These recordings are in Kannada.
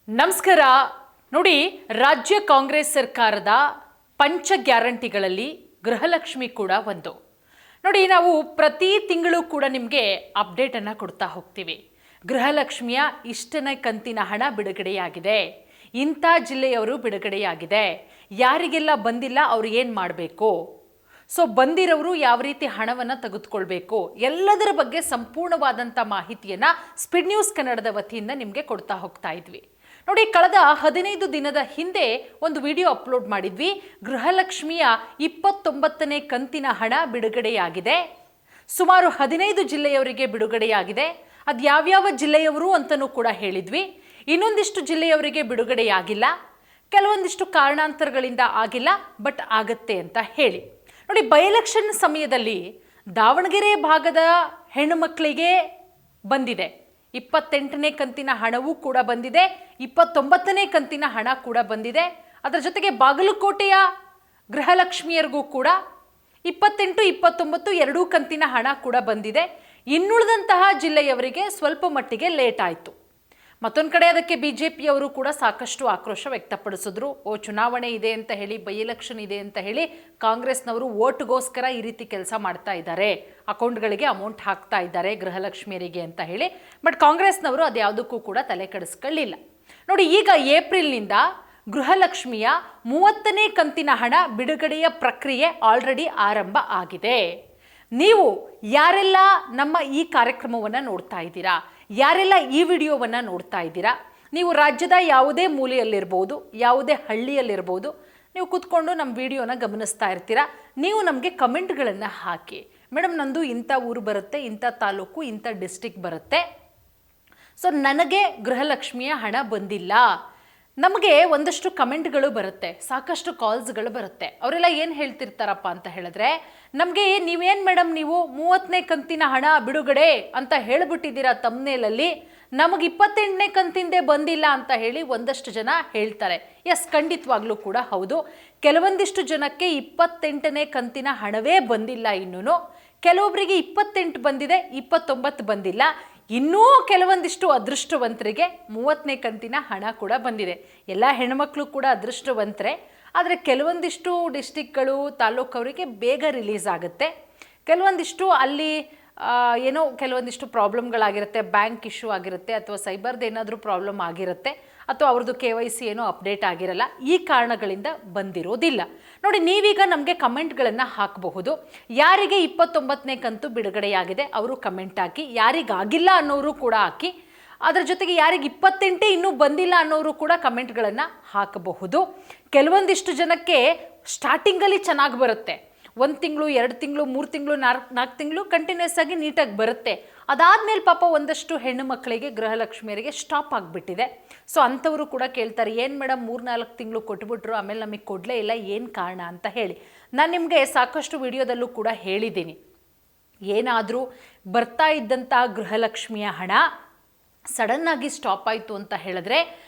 ನಮಸ್ಕಾರ. ನೋಡಿ, ರಾಜ್ಯ ಕಾಂಗ್ರೆಸ್ ಸರ್ಕಾರದ ಪಂಚ ಗ್ಯಾರಂಟಿಗಳಲ್ಲಿ ಗೃಹಲಕ್ಷ್ಮಿ ಕೂಡ ಒಂದು. ನೋಡಿ, ನಾವು ಪ್ರತಿ ತಿಂಗಳು ಕೂಡ ನಿಮಗೆ ಅಪ್ಡೇಟನ್ನು ಕೊಡ್ತಾ ಹೋಗ್ತೀವಿ. ಗೃಹಲಕ್ಷ್ಮಿಯ ಇಷ್ಟನೇ ಕಂತಿನ ಹಣ ಬಿಡುಗಡೆಯಾಗಿದೆ, ಇಂಥ ಜಿಲ್ಲೆಯವರು ಬಿಡುಗಡೆಯಾಗಿದೆ, ಯಾರಿಗೆಲ್ಲ ಬಂದಿಲ್ಲ ಅವ್ರು ಏನು ಮಾಡಬೇಕು, ಸೊ ಬಂದಿರೋರು ಯಾವ ರೀತಿ ಹಣವನ್ನು ತೆಗೆದುಕೊಳ್ಬೇಕು, ಎಲ್ಲದರ ಬಗ್ಗೆ ಸಂಪೂರ್ಣವಾದಂಥ ಮಾಹಿತಿಯನ್ನು ಸ್ಪೀಡ್ ನ್ಯೂಸ್ ಕನ್ನಡದ ವತಿಯಿಂದ ನಿಮಗೆ ಕೊಡ್ತಾ ಹೋಗ್ತಾ ಇದ್ವಿ. ನೋಡಿ, ಕಳೆದ 15 ದಿನದ ಹಿಂದೆ ಒಂದು ವಿಡಿಯೋ ಅಪ್ಲೋಡ್ ಮಾಡಿದ್ವಿ. ಗೃಹಲಕ್ಷ್ಮಿಯ 29ನೇ ಕಂತಿನ ಹಣ ಬಿಡುಗಡೆಯಾಗಿದೆ. ಸುಮಾರು 15 ಜಿಲ್ಲೆಯವರಿಗೆ ಬಿಡುಗಡೆಯಾಗಿದೆ. ಅದು ಯಾವ್ಯಾವ ಜಿಲ್ಲೆಯವರು ಅಂತಲೂ ಕೂಡ ಹೇಳಿದ್ವಿ. ಇನ್ನೊಂದಿಷ್ಟು ಜಿಲ್ಲೆಯವರಿಗೆ ಬಿಡುಗಡೆಯಾಗಿಲ್ಲ, ಕೆಲವೊಂದಿಷ್ಟು ಕಾರಣಾಂತರಗಳಿಂದ ಆಗಿಲ್ಲ, ಬಟ್ ಆಗತ್ತೆ ಅಂತ ಹೇಳಿ. ನೋಡಿ, ಬೈ ಎಲೆಕ್ಷನ್ ಸಮಯದಲ್ಲಿ ದಾವಣಗೆರೆ ಭಾಗದ ಹೆಣ್ಣು ಮಕ್ಕಳಿಗೆ ಬಂದಿದೆ. 28ನೇ ಕಂತಿನ ಹಣವೂ ಕೂಡ ಬಂದಿದೆ, 29ನೇ ಕಂತಿನ ಹಣ ಕೂಡ ಬಂದಿದೆ. ಅದರ ಜೊತೆಗೆ ಬಾಗಲಕೋಟೆಯ ಗೃಹಲಕ್ಷ್ಮಿಯರಿಗೂ ಕೂಡ 28, 29 ಎರಡೂ ಕಂತಿನ ಹಣ ಕೂಡ ಬಂದಿದೆ. ಇನ್ನುಳಿದಂತಹ ಜಿಲ್ಲೆಯವರಿಗೆ ಸ್ವಲ್ಪ ಮಟ್ಟಿಗೆ ಲೇಟ್ ಆಯಿತು. ಮತ್ತೊಂದು ಕಡೆ ಅದಕ್ಕೆ BJPಯವರು ಕೂಡ ಸಾಕಷ್ಟು ಆಕ್ರೋಶ ವ್ಯಕ್ತಪಡಿಸಿದ್ರು. ಚುನಾವಣೆ ಇದೆ ಅಂತ ಹೇಳಿ, ಬೈ ಎಲೆಕ್ಷನ್ ಇದೆ ಅಂತ ಹೇಳಿ ಕಾಂಗ್ರೆಸ್ನವರು ಓಟ್ಗೋಸ್ಕರ ಈ ರೀತಿ ಕೆಲಸ ಮಾಡ್ತಾ ಇದ್ದಾರೆ, ಅಕೌಂಟ್ಗಳಿಗೆ ಅಮೌಂಟ್ ಹಾಕ್ತಾ ಇದ್ದಾರೆ ಗೃಹಲಕ್ಷ್ಮಿಯರಿಗೆ ಅಂತ ಹೇಳಿ. ಬಟ್ ಕಾಂಗ್ರೆಸ್ನವರು ಅದ್ಯಾವುದಕ್ಕೂ ಕೂಡ ತಲೆ ಕೆಡಿಸ್ಕೊಳ್ಳಿಲ್ಲ. ನೋಡಿ, ಈಗ ಏಪ್ರಿಲ್ನಿಂದ ಗೃಹಲಕ್ಷ್ಮಿಯ 30ನೇ ಕಂತಿನ ಹಣ ಬಿಡುಗಡೆಯ ಪ್ರಕ್ರಿಯೆ ಆಲ್ರೆಡಿ ಆರಂಭ ಆಗಿದೆ. ನೀವು ಯಾರೆಲ್ಲ ನಮ್ಮ ಈ ಕಾರ್ಯಕ್ರಮವನ್ನು ನೋಡ್ತಾ ಇದ್ದೀರಾ, ಯಾರೆಲ್ಲ ಈ ವಿಡಿಯೋವನ್ನು ನೋಡ್ತಾ ಇದ್ದೀರಾ, ನೀವು ರಾಜ್ಯದ ಯಾವುದೇ ಮೂಲೆಯಲ್ಲಿರ್ಬೋದು, ಯಾವುದೇ ಹಳ್ಳಿಯಲ್ಲಿರ್ಬೋದು, ನೀವು ಕೂತ್ಕೊಂಡು ನಮ್ಮ ವಿಡಿಯೋನ ಗಮನಿಸ್ತಾ ಇರ್ತೀರಾ. ನೀವು ನಮಗೆ ಕಮೆಂಟ್ಗಳನ್ನು ಹಾಕಿ, ಮೇಡಮ್ ನಂದು ಇಂಥ ಊರು ಬರುತ್ತೆ, ಇಂಥ ತಾಲೂಕು, ಇಂಥ ಡಿಸ್ಟಿಕ್ ಬರುತ್ತೆ, ಸೊ ನನಗೆ ಗೃಹಲಕ್ಷ್ಮಿಯ ಹಣ ಬಂದಿಲ್ಲ. ನಮಗೆ ಒಂದಷ್ಟು ಕಮೆಂಟ್ಗಳು ಬರುತ್ತೆ, ಸಾಕಷ್ಟು ಕಾಲ್ಸ್ಗಳು ಬರುತ್ತೆ. ಅವರೆಲ್ಲ ಏನು ಹೇಳ್ತಿರ್ತಾರಪ್ಪ ಅಂತ ಹೇಳಿದ್ರೆ, ನಮಗೆ ನೀವೇನು ಮೇಡಮ್ ನೀವು 30ನೇ ಕಂತಿನ ಹಣ ಬಿಡುಗಡೆ ಅಂತ ಹೇಳಿಬಿಟ್ಟಿದ್ದೀರಾ ತಮ್ನೇಲಲ್ಲಿ, ನಮಗೆ 28ನೇ ಕಂತಿಂದೇ ಬಂದಿಲ್ಲ ಅಂತ ಹೇಳಿ ಒಂದಷ್ಟು ಜನ ಹೇಳ್ತಾರೆ. ಎಸ್, ಖಂಡಿತವಾಗ್ಲೂ ಕೂಡ ಹೌದು. ಕೆಲವೊಂದಿಷ್ಟು ಜನಕ್ಕೆ 28ನೇ ಕಂತಿನ ಹಣವೇ ಬಂದಿಲ್ಲ. ಇನ್ನೂ ಕೆಲವೊಬ್ಬರಿಗೆ 28 ಬಂದಿದೆ, 29 ಬಂದಿಲ್ಲ. ಇನ್ನೂ ಕೆಲವೊಂದಿಷ್ಟು ಅದೃಷ್ಟವಂತರಿಗೆ 30ನೇ ಕಂತಿನ ಹಣ ಕೂಡ ಬಂದಿದೆ. ಎಲ್ಲ ಹೆಣ್ಮಕ್ಳು ಕೂಡ ಅದೃಷ್ಟವಂತರೇ, ಆದರೆ ಕೆಲವೊಂದಿಷ್ಟು ಡಿಸ್ಟಿಕ್ಗಳು, ತಾಲೂಕವರಿಗೆ ಬೇಗ ರಿಲೀಸ್ ಆಗುತ್ತೆ. ಕೆಲವೊಂದಿಷ್ಟು ಅಲ್ಲಿ ಏನೋ ಕೆಲವೊಂದಿಷ್ಟು ಪ್ರಾಬ್ಲಮ್ಗಳಾಗಿರುತ್ತೆ, ಬ್ಯಾಂಕ್ ಇಶ್ಯೂ ಆಗಿರುತ್ತೆ, ಅಥವಾ ಸೈಬರ್ದು ಏನಾದರೂ ಪ್ರಾಬ್ಲಮ್ ಆಗಿರುತ್ತೆ, ಅಥವಾ ಅವ್ರದ್ದು KYC ಏನೋ ಅಪ್ಡೇಟ್ ಆಗಿರಲ್ಲ. ಈ ಕಾರಣಗಳಿಂದ ಬಂದಿರೋದಿಲ್ಲ. ನೋಡಿ, ನೀವೀಗ ನಮಗೆ ಕಮೆಂಟ್ಗಳನ್ನು ಹಾಕಬಹುದು. ಯಾರಿಗೆ 29ನೇ ಕಂತು ಬಿಡುಗಡೆಯಾಗಿದೆ ಅವರು ಕಮೆಂಟ್ ಹಾಕಿ, ಯಾರಿಗಾಗಿಲ್ಲ ಅನ್ನೋರು ಕೂಡ ಹಾಕಿ, ಅದರ ಜೊತೆಗೆ ಯಾರಿಗೆ 28 ಇನ್ನೂ ಬಂದಿಲ್ಲ ಅನ್ನೋರು ಕೂಡ ಕಮೆಂಟ್ಗಳನ್ನು ಹಾಕಬಹುದು. ಕೆಲವೊಂದಿಷ್ಟು ಜನಕ್ಕೆ ಸ್ಟಾರ್ಟಿಂಗಲ್ಲಿ ಚೆನ್ನಾಗಿ ಬರುತ್ತೆ, 1 ತಿಂಗಳು, 2 ತಿಂಗಳು, 3 ತಿಂಗಳು, 4 ತಿಂಗಳು ಕಂಟಿನ್ಯೂಸ್ ಆಗಿ ನೀಟಾಗಿ ಬರುತ್ತೆ. ಅದಾದಮೇಲೆ ಪಾಪ ಒಂದಷ್ಟು ಹೆಣ್ಣು ಮಕ್ಕಳಿಗೆ, ಗೃಹಲಕ್ಷ್ಮಿಯರಿಗೆ ಸ್ಟಾಪ್ ಆಗಿಬಿಟ್ಟಿದೆ. ಸೊ ಅಂಥವರು ಕೂಡ ಕೇಳ್ತಾರೆ, ಏನು ಮೇಡಮ್ 3-4 ತಿಂಗಳು ಕೊಟ್ಬಿಟ್ರು, ಆಮೇಲೆ ನಮಗೆ ಕೊಡಲೇ ಇಲ್ಲ, ಏನು ಕಾರಣ ಅಂತ ಹೇಳಿ. ನಾನು ನಿಮಗೆ ಸಾಕಷ್ಟು ವಿಡಿಯೋದಲ್ಲೂ ಕೂಡ ಹೇಳಿದ್ದೀನಿ, ಏನಾದರೂ ಬರ್ತಾ ಇದ್ದಂಥ ಗೃಹಲಕ್ಷ್ಮಿಯ ಹಣ ಸಡನ್ನಾಗಿ ಸ್ಟಾಪ್ ಆಯಿತು ಅಂತ ಹೇಳಿದ್ರೆ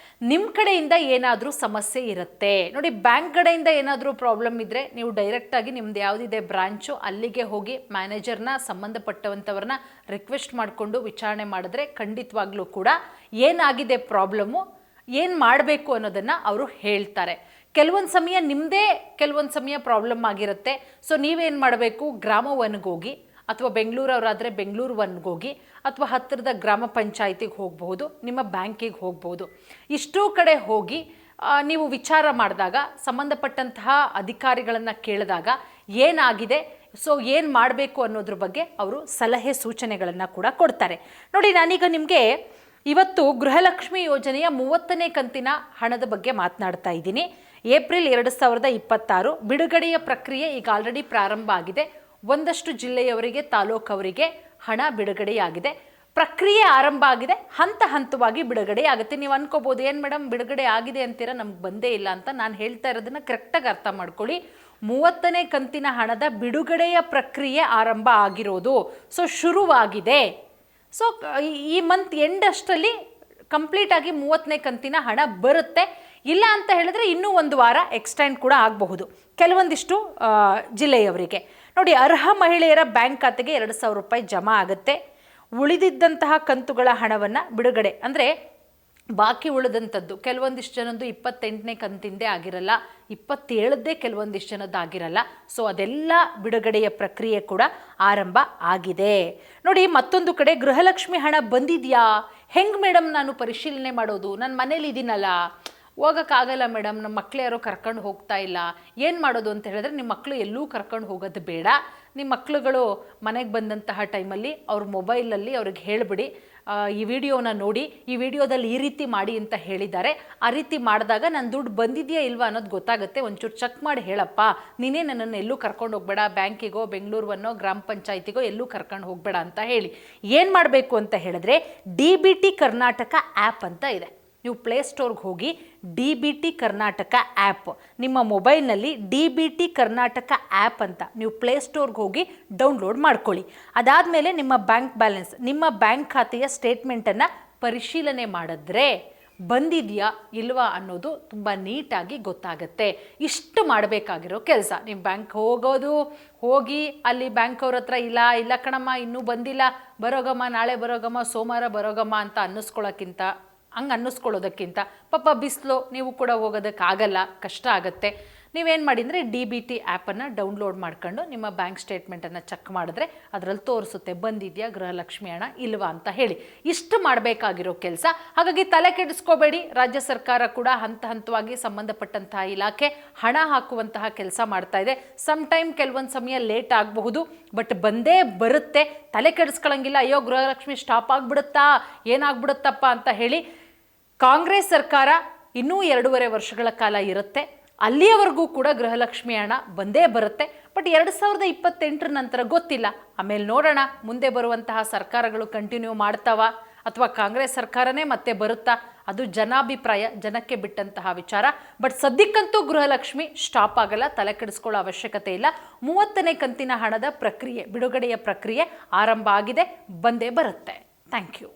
ನಿಮ್ಮ ಕಡೆಯಿಂದ ಏನಾದರೂ ಸಮಸ್ಯೆ ಇರುತ್ತೆ. ನೋಡಿ, ಬ್ಯಾಂಕ್ ಕಡೆಯಿಂದ ಏನಾದರೂ ಪ್ರಾಬ್ಲಮ್ ಇದ್ದರೆ ನೀವು ಡೈರೆಕ್ಟಾಗಿ ನಿಮ್ದು ಯಾವುದಿದೆ ಬ್ರಾಂಚು ಅಲ್ಲಿಗೆ ಹೋಗಿ ಮ್ಯಾನೇಜರ್ನ, ಸಂಬಂಧಪಟ್ಟವಂಥವ್ರನ್ನ ರಿಕ್ವೆಸ್ಟ್ ಮಾಡಿಕೊಂಡು ವಿಚಾರಣೆ ಮಾಡಿದ್ರೆ ಖಂಡಿತವಾಗ್ಲೂ ಕೂಡ ಏನಾಗಿದೆ ಪ್ರಾಬ್ಲಮ್ಮು, ಏನು ಮಾಡಬೇಕು ಅನ್ನೋದನ್ನು ಅವರು ಹೇಳ್ತಾರೆ. ಕೆಲವೊಂದು ಸಮಯ ನಿಮ್ಮದೇ ಕೆಲವೊಂದು ಸಮಯ ಪ್ರಾಬ್ಲಮ್ ಆಗಿರುತ್ತೆ. ಸೊ ನೀವೇನು ಮಾಡಬೇಕು, ಗ್ರಾಮ ಒನ್ಗೆ ಹೋಗಿ, ಅಥವಾ ಬೆಂಗಳೂರವರಾದರೆ ಬೆಂಗಳೂರು ಒನ್ಗೆ ಹೋಗಿ, ಅಥವಾ ಹತ್ತಿರದ ಗ್ರಾಮ ಪಂಚಾಯತಿಗೆ ಹೋಗಬಹುದು, ನಿಮ್ಮ ಬ್ಯಾಂಕಿಗೆ ಹೋಗ್ಬೋದು. ಇಷ್ಟೂ ಕಡೆ ಹೋಗಿ ನೀವು ವಿಚಾರ ಮಾಡಿದಾಗ, ಸಂಬಂಧಪಟ್ಟಂತಹ ಅಧಿಕಾರಿಗಳನ್ನು ಕೇಳಿದಾಗ ಏನಾಗಿದೆ, ಸೊ ಏನು ಮಾಡಬೇಕು ಅನ್ನೋದ್ರ ಬಗ್ಗೆ ಅವರು ಸಲಹೆ ಸೂಚನೆಗಳನ್ನು ಕೂಡ ಕೊಡ್ತಾರೆ. ನೋಡಿ, ನಾನೀಗ ನಿಮಗೆ ಇವತ್ತು ಗೃಹಲಕ್ಷ್ಮಿ ಯೋಜನೆಯ 30ನೇ ಕಂತಿನ ಹಣದ ಬಗ್ಗೆ ಮಾತನಾಡ್ತಾ ಇದ್ದೀನಿ. ಏಪ್ರಿಲ್ 2026 ಬಿಡುಗಡೆಯ ಪ್ರಕ್ರಿಯೆ ಈಗ ಆಲ್ರೆಡಿ ಪ್ರಾರಂಭ ಆಗಿದೆ. ಒಂದಷ್ಟು ಜಿಲ್ಲೆಯವರಿಗೆ, ತಾಲೂಕವರಿಗೆ ಹಣ ಬಿಡುಗಡೆಯಾಗಿದೆ. ಪ್ರಕ್ರಿಯೆ ಆರಂಭ ಆಗಿದೆ, ಹಂತ ಹಂತವಾಗಿ ಬಿಡುಗಡೆ ಆಗುತ್ತೆ. ನೀವು ಅನ್ಕೋಬೋದು, ಏನು ಮೇಡಮ್ ಬಿಡುಗಡೆ ಆಗಿದೆ ಅಂತೀರಾ, ನಮ್ಗೆ ಬಂದೇ ಇಲ್ಲ ಅಂತ. ನಾನು ಹೇಳ್ತಾ ಇರೋದನ್ನು ಕರೆಕ್ಟಾಗಿ ಅರ್ಥ ಮಾಡ್ಕೊಳ್ಳಿ. 30ನೇ ಕಂತಿನ ಹಣದ ಬಿಡುಗಡೆಯ ಪ್ರಕ್ರಿಯೆ ಆರಂಭ ಆಗಿರೋದು, ಸೊ ಶುರುವಾಗಿದೆ. ಸೊ ಈ ಮಂತ್ ಎಂಡ್ ಅಷ್ಟರಲ್ಲಿ ಕಂಪ್ಲೀಟಾಗಿ 30ನೇ ಕಂತಿನ ಹಣ ಬರುತ್ತೆ. ಇಲ್ಲ ಅಂತ ಹೇಳಿದ್ರೆ ಇನ್ನೂ 1 ವಾರ ಎಕ್ಸ್ಟೆಂಡ್ ಕೂಡ ಆಗಬಹುದು ಕೆಲವೊಂದಿಷ್ಟು ಜಿಲ್ಲೆಯವರಿಗೆ. ನೋಡಿ, ಅರ್ಹ ಮಹಿಳೆಯರ ಬ್ಯಾಂಕ್ ಖಾತೆಗೆ 2,000 ರೂಪಾಯಿ ಜಮಾ ಆಗುತ್ತೆ. ಉಳಿದಿದ್ದಂತಹ ಕಂತುಗಳ ಹಣವನ್ನು ಬಿಡುಗಡೆ ಅಂದರೆ ಬಾಕಿ ಉಳಿದಂಥದ್ದು ಕೆಲವೊಂದಿಷ್ಟು ಜನದ್ದು 28ನೇ ಕಂತಿಂದೇ ಆಗಿರಲ್ಲ, 27ದೇ ಕೆಲವೊಂದಿಷ್ಟು ಜನದ್ದು ಆಗಿರಲ್ಲ. ಸೊ ಅದೆಲ್ಲ ಬಿಡುಗಡೆಯ ಪ್ರಕ್ರಿಯೆ ಕೂಡ ಆರಂಭ ಆಗಿದೆ. ನೋಡಿ, ಮತ್ತೊಂದು ಕಡೆ ಗೃಹಲಕ್ಷ್ಮಿ ಹಣ ಬಂದಿದೆಯಾ, ಹೆಂಗೆ ಮೇಡಮ್ ನಾನು ಪರಿಶೀಲನೆ ಮಾಡೋದು, ನನ್ನ ಮನೇಲಿ ಇದೀನಲ್ಲ, ಹೋಗೋಕ್ಕಾಗಲ್ಲ ಮೇಡಮ್, ನಮ್ಮ ಮಕ್ಕಳು ಯಾರೋ ಕರ್ಕೊಂಡು ಹೋಗ್ತಾ ಇಲ್ಲ, ಏನು ಮಾಡೋದು ಅಂತ ಹೇಳಿದ್ರೆ, ನಿಮ್ಮ ಮಕ್ಕಳು ಎಲ್ಲೂ ಕರ್ಕೊಂಡು ಹೋಗೋದು ಬೇಡ. ನಿಮ್ಮ ಮಕ್ಕಳುಗಳು ಮನೆಗೆ ಬಂದಂತಹ ಟೈಮಲ್ಲಿ ಅವ್ರ ಮೊಬೈಲಲ್ಲಿ ಅವ್ರಿಗೆ ಹೇಳಿಬಿಡಿ, ಈ ವಿಡಿಯೋನ ನೋಡಿ, ಈ ವಿಡಿಯೋದಲ್ಲಿ ಈ ರೀತಿ ಮಾಡಿ ಅಂತ ಹೇಳಿದ್ದಾರೆ, ಆ ರೀತಿ ಮಾಡಿದಾಗ ನನ್ನ ದುಡ್ಡು ಬಂದಿದೆಯಾ ಇಲ್ವಾ ಅನ್ನೋದು ಗೊತ್ತಾಗುತ್ತೆ, ಒಂಚೂರು ಚೆಕ್ ಮಾಡಿ ಹೇಳಪ್ಪ, ನೀನೇ ನನ್ನನ್ನು ಎಲ್ಲೂ ಕರ್ಕೊಂಡು ಹೋಗಬೇಡ, ಬ್ಯಾಂಕಿಗೋ ಬೆಂಗಳೂರುವನ್ನೋ ಗ್ರಾಮ ಪಂಚಾಯತಿಗೋ ಎಲ್ಲೂ ಕರ್ಕೊಂಡು ಹೋಗಬೇಡ ಅಂತ ಹೇಳಿ. ಏನು ಮಾಡಬೇಕು ಅಂತ ಹೇಳಿದ್ರೆ, DBT ಕರ್ನಾಟಕ ಆ್ಯಪ್ ಅಂತ ಇದೆ. ನೀವು ಪ್ಲೇಸ್ಟೋರ್ಗೆ ಹೋಗಿ DBT ಕರ್ನಾಟಕ ಆ್ಯಪ್, ನಿಮ್ಮ ಮೊಬೈಲ್ನಲ್ಲಿ DBT ಕರ್ನಾಟಕ ಆ್ಯಪ್ ಅಂತ ನೀವು ಪ್ಲೇಸ್ಟೋರ್ಗೆ ಹೋಗಿ ಡೌನ್ಲೋಡ್ ಮಾಡ್ಕೊಳ್ಳಿ. ಅದಾದಮೇಲೆ ನಿಮ್ಮ ಬ್ಯಾಂಕ್ ಬ್ಯಾಲೆನ್ಸ್, ನಿಮ್ಮ ಬ್ಯಾಂಕ್ ಖಾತೆಯ ಸ್ಟೇಟ್ಮೆಂಟನ್ನು ಪರಿಶೀಲನೆ ಮಾಡಿದ್ರೆ ಬಂದಿದೆಯಾ ಇಲ್ವಾ ಅನ್ನೋದು ತುಂಬ ನೀಟಾಗಿ ಗೊತ್ತಾಗುತ್ತೆ. ಇಷ್ಟು ಮಾಡಬೇಕಾಗಿರೋ ಕೆಲಸ. ನೀವು ಬ್ಯಾಂಕ್ ಹೋಗಿ ಅಲ್ಲಿ ಬ್ಯಾಂಕ್ ಅವ್ರ ಹತ್ರ ಇಲ್ಲ ಕಣಮ್ಮ ಇನ್ನೂ ಬಂದಿಲ್ಲ, ಬರೋಗಮ್ಮ ನಾಳೆ ಬರೋಗಮ್ಮ ಸೋಮವಾರ ಬರೋಗಮ್ಮ ಅಂತ ಅನ್ನಿಸ್ಕೊಳ್ಳೋಕ್ಕಿಂತ, ಹಂಗೆ ಅನ್ನಿಸ್ಕೊಳ್ಳೋದಕ್ಕಿಂತ, ಪಾಪ ಬಿಸಿಲು, ನೀವು ಕೂಡ ಹೋಗೋದಕ್ಕಾಗಲ್ಲ, ಕಷ್ಟ ಆಗುತ್ತೆ. ನೀವೇನು ಮಾಡಿ ಅಂದರೆ DBT ಆ್ಯಪನ್ನು ಡೌನ್ಲೋಡ್ ಮಾಡ್ಕೊಂಡು ನಿಮ್ಮ ಬ್ಯಾಂಕ್ ಸ್ಟೇಟ್ಮೆಂಟನ್ನು ಚೆಕ್ ಮಾಡಿದ್ರೆ ಅದರಲ್ಲಿ ತೋರಿಸುತ್ತೆ ಬಂದಿದೆಯಾ ಗೃಹಲಕ್ಷ್ಮಿ ಹಣ ಇಲ್ವಾ ಅಂತ ಹೇಳಿ. ಇಷ್ಟು ಮಾಡಬೇಕಾಗಿರೋ ಕೆಲಸ. ಹಾಗಾಗಿ ತಲೆ ಕೆಡಿಸ್ಕೋಬೇಡಿ, ರಾಜ್ಯ ಸರ್ಕಾರ ಕೂಡ ಹಂತ ಹಂತವಾಗಿ ಸಂಬಂಧಪಟ್ಟಂತಹ ಇಲಾಖೆ ಹಣ ಹಾಕುವಂತಹ ಕೆಲಸ ಮಾಡ್ತಾ ಇದೆ. ಸಮ್ಟೈಮ್ ಕೆಲವೊಂದು ಸಮಯ ಲೇಟ್ ಆಗಬಹುದು, ಬಟ್ ಬಂದೇ ಬರುತ್ತೆ. ತಲೆ ಕೆಡಿಸ್ಕೊಳ್ಳಂಗಿಲ್ಲ, ಅಯ್ಯೋ ಗೃಹಲಕ್ಷ್ಮಿ ಸ್ಟಾಪ್ ಆಗಿಬಿಡುತ್ತಾ, ಏನಾಗ್ಬಿಡುತ್ತಪ್ಪ ಅಂತ ಹೇಳಿ. ಕಾಂಗ್ರೆಸ್ ಸರ್ಕಾರ ಇನ್ನೂ 2.5 ವರ್ಷಗಳ ಕಾಲ ಇರುತ್ತೆ, ಅಲ್ಲಿಯವರೆಗೂ ಕೂಡ ಗೃಹಲಕ್ಷ್ಮಿ ಹಣ ಬಂದೇ ಬರುತ್ತೆ. ಬಟ್ 2028 ನಂತರ ಗೊತ್ತಿಲ್ಲ, ಆಮೇಲೆ ನೋಡೋಣ ಮುಂದೆ ಬರುವಂತಹ ಸರ್ಕಾರಗಳು ಕಂಟಿನ್ಯೂ ಮಾಡ್ತಾವ ಅಥವಾ ಕಾಂಗ್ರೆಸ್ ಸರ್ಕಾರನೇ ಮತ್ತೆ ಬರುತ್ತಾ, ಅದು ಜನಾಭಿಪ್ರಾಯ, ಜನಕ್ಕೆ ಬಿಟ್ಟಂತಹ ವಿಚಾರ. ಬಟ್ ಸದ್ಯಕ್ಕಂತೂ ಗೃಹಲಕ್ಷ್ಮಿ ಸ್ಟಾಪ್ ಆಗಲ್ಲ, ತಲೆ ಕೆಡಿಸ್ಕೊಳ್ಳೋ ಅವಶ್ಯಕತೆ ಇಲ್ಲ. 30ನೇ ಕಂತಿನ ಹಣದ ಪ್ರಕ್ರಿಯೆ, ಬಿಡುಗಡೆಯ ಪ್ರಕ್ರಿಯೆ ಆರಂಭ ಆಗಿದೆ, ಬಂದೇ ಬರುತ್ತೆ. Thank you.